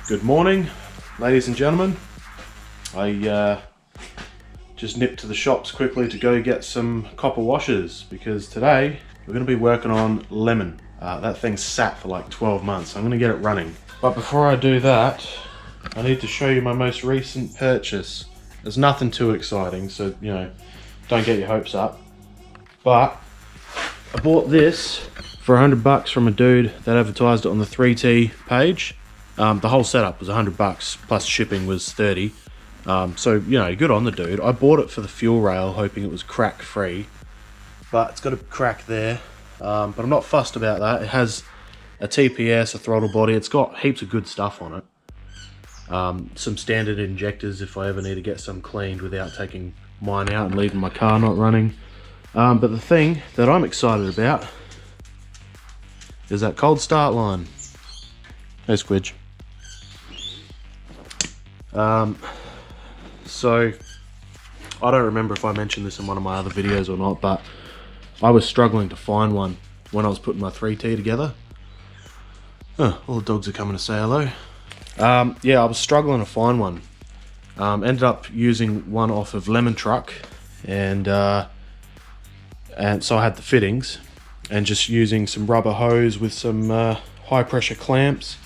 Good morning, ladies and gentlemen. I just nipped to the shops quickly to go get some copper washers because today we're going to be working on Lemon. That thing sat for like 12 months. I'm going to get it running. But before I do that, I need to show you my most recent purchase. There's nothing too exciting, so you know, don't get your hopes up. But I bought this for $100 from a dude that advertised it on the 3T page. The whole setup was $100 plus shipping was 30. So you know, good on the dude. I bought it for the fuel rail hoping it was crack free, but it's got a crack there. But I'm not fussed about that. It has a TPS, a throttle body. It's got heaps of good stuff on it. Some standard injectors if I ever need to get some cleaned without taking mine out and leaving my car not running. But the thing that I'm excited about is that cold start line. Hey Squidge. So I don't remember if I mentioned this in one of my other videos or not, but I was struggling to find one when I was putting my 3T together. Oh, all the dogs are coming to say hello. Yeah, I was struggling to find one. Ended up using one off of Lemon Truck, and so I had the fittings, and just using some rubber hose with some high pressure clamps,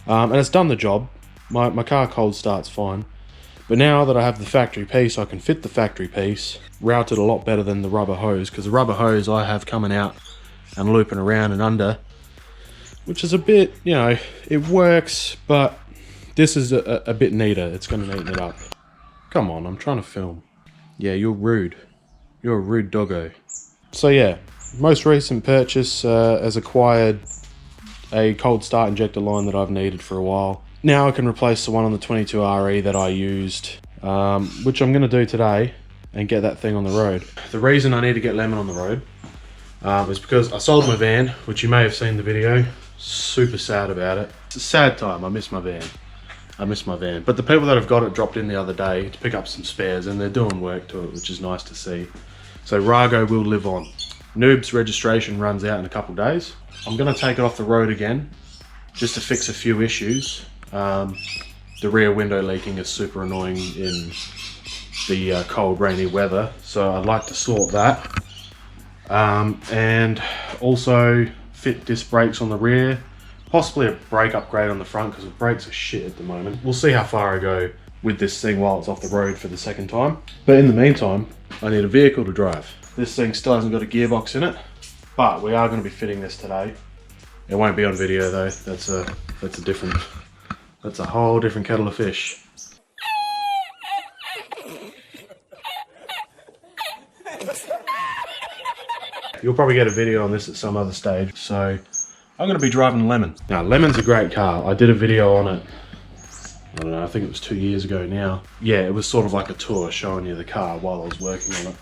and it's done the job. My car cold starts fine, but now that I have the factory piece, I can fit the factory piece, route it a lot better than the rubber hose, because the rubber hose I have coming out and looping around and under, which is a bit, you know, it works, but this is a bit neater. It's going to neaten it up. Come on, I'm trying to film. Yeah, you're rude. You're a rude doggo. So yeah, most recent purchase has acquired a cold start injector line that I've needed for a while. Now I can replace the one on the 22 RE that I used, which I'm going to do today and get that thing on the road. The reason I need to get Lemon on the road is because I sold my van, which you may have seen the video. Super sad about it. It's a sad time. I miss my van. But the people that have got it dropped in the other day to pick up some spares, and they're doing work to it, which is nice to see. So Rago will live on. NooB's registration runs out in a couple of days. I'm going to take it off the road again just to fix a few issues. The rear window leaking is super annoying in the cold rainy weather, so I'd like to sort that, and also fit disc brakes on the rear, possibly a brake upgrade on the front because the brakes are shit at the moment. We'll see how far I go with this thing while it's off the road for the second time, but in the meantime I need a vehicle to drive. This thing still hasn't got a gearbox in it, but we are going to be fitting this today. It won't be on video though. That's a whole different kettle of fish. You'll probably get a video on this at some other stage. So I'm going to be driving Lemon. Now Lemon's a great car. I did a video on it, I don't know, I think it was 2 years ago now. Yeah, it was sort of like a tour showing you the car while I was working on it.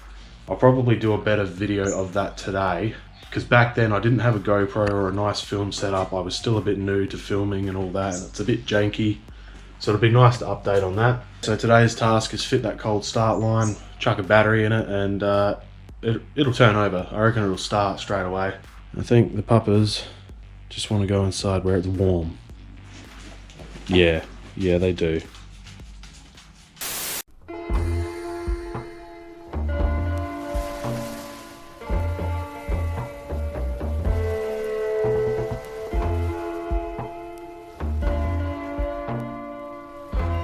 I'll probably do a better video of that today, because back then I didn't have a GoPro or a nice film setup. I was still a bit new to filming and all that, and it's a bit janky. So it'll be nice to update on that. So today's task is fit that cold start line, chuck a battery in it, and it'll turn over. I reckon it'll start straight away. I think the puppers just want to go inside where it's warm. Yeah, they do.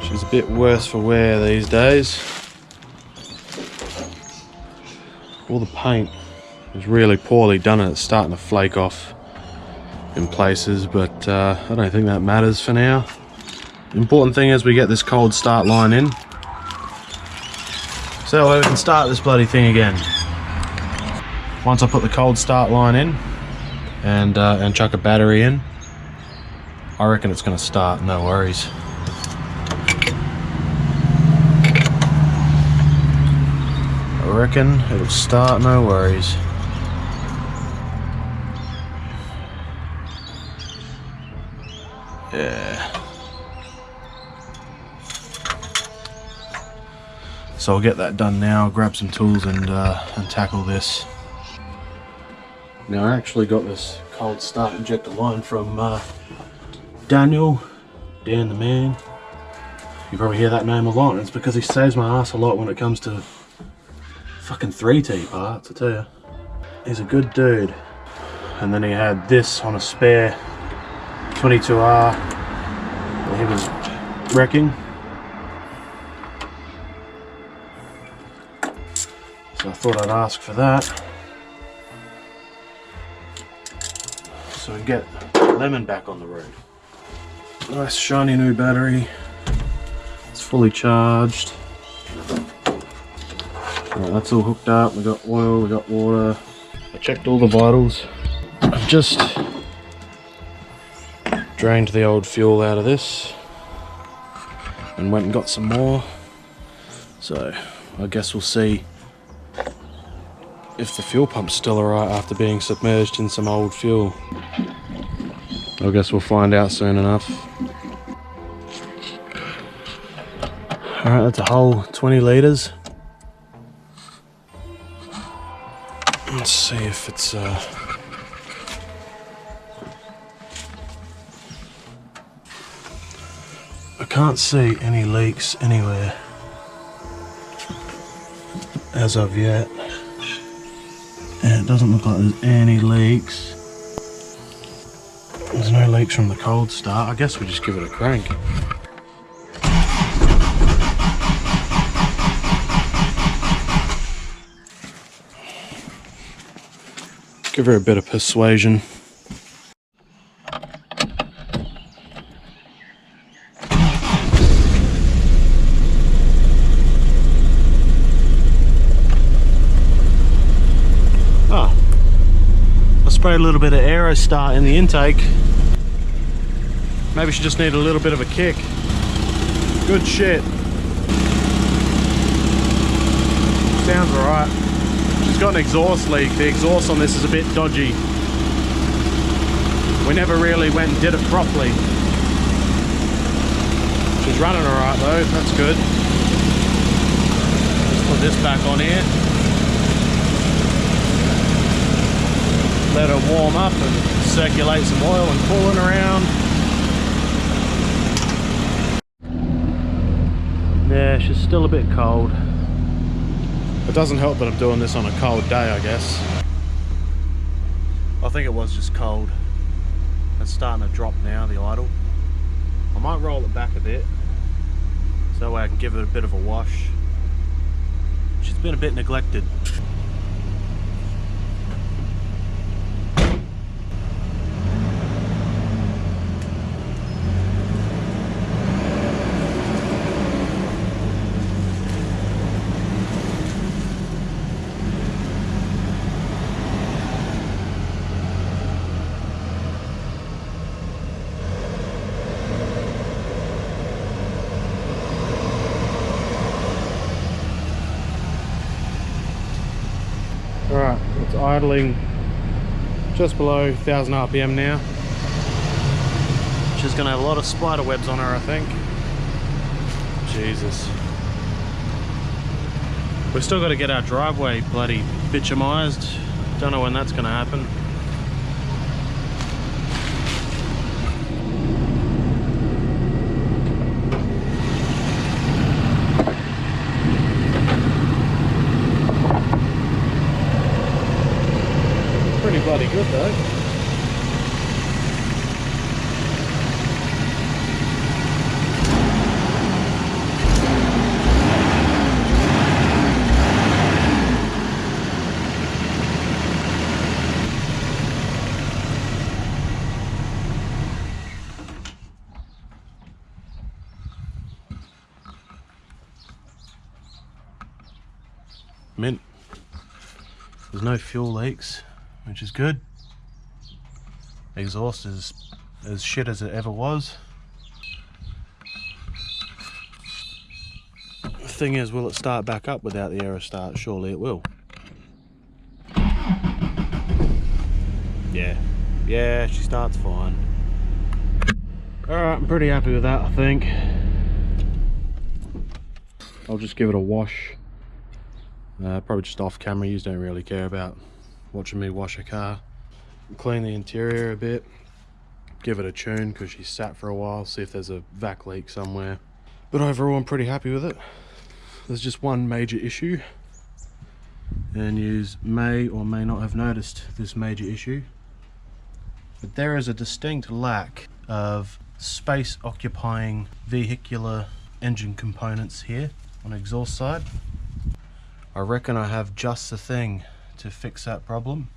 She's a bit worse for wear these days. All the paint is really poorly done and it's starting to flake off in places, but I don't think that matters for now. The important thing is we get this cold start line in, so we can start this bloody thing again. Once I put the cold start line in and chuck a battery in, I reckon it's going to start, no worries. I reckon it'll start, no worries. Yeah. So I'll get that done now, grab some tools and tackle this. Now I actually got this cold start injector line from Daniel Dan the man. You probably hear that name a lot, and it's because he saves my ass a lot when it comes to fucking 3T parts, I tell you. He's a good dude. And then he had this on a spare 22R that he was wrecking. So I thought I'd ask for that. So we get Lemon back on the road. Nice shiny new battery. It's fully charged. Alright, that's all hooked up. We got oil, we got water. I checked all the vitals. I've just drained the old fuel out of this and went and got some more. So I guess we'll see if the fuel pump's still alright after being submerged in some old fuel. I guess we'll find out soon enough. Alright, that's a whole 20 litres. Let's see if it's I can't see any leaks anywhere as of yet. And it doesn't look like there's any leaks. There's no leaks from the cold start. I guess we just give it a crank. Give her a bit of persuasion. Oh, I sprayed a little bit of Araw start in the intake. Maybe she just needed a little bit of a kick. Good shit. Sounds alright. She's got an exhaust leak. The exhaust on this is a bit dodgy. We never really went and did it properly. She's running alright though, that's good. Just put this back on here. Let her warm up and circulate some oil and coolant around. Yeah, she's still a bit cold. It doesn't help that I'm doing this on a cold day, I guess. I think it was just cold. It's starting to drop now, the idle. I might roll it back a bit, so that way I can give it a bit of a wash. She's been a bit neglected. Alright, it's idling just below 1000 RPM now. She's going to have a lot of spider webs on her, I think. Jesus. We've still got to get our driveway bloody bitumised. Don't know when that's going to happen. Pretty bloody good though. Mint. There's no fuel leaks, which is good. Exhaust is as shit as it ever was. The thing is, will it start back up without the Araw start? Surely it will. Yeah, she starts fine. Alright, I'm pretty happy with that, I think. I'll just give it a wash. Probably just off camera. You don't really care about watching me wash a car. Clean the interior a bit. give it a tune because she sat for a while, see if there's a vac leak somewhere. But overall I'm pretty happy with it. There's just one major issue, and you may or may not have noticed this major issue, but there is a distinct lack of space occupying vehicular engine components here on the exhaust side. I reckon I have just the thing to fix that problem.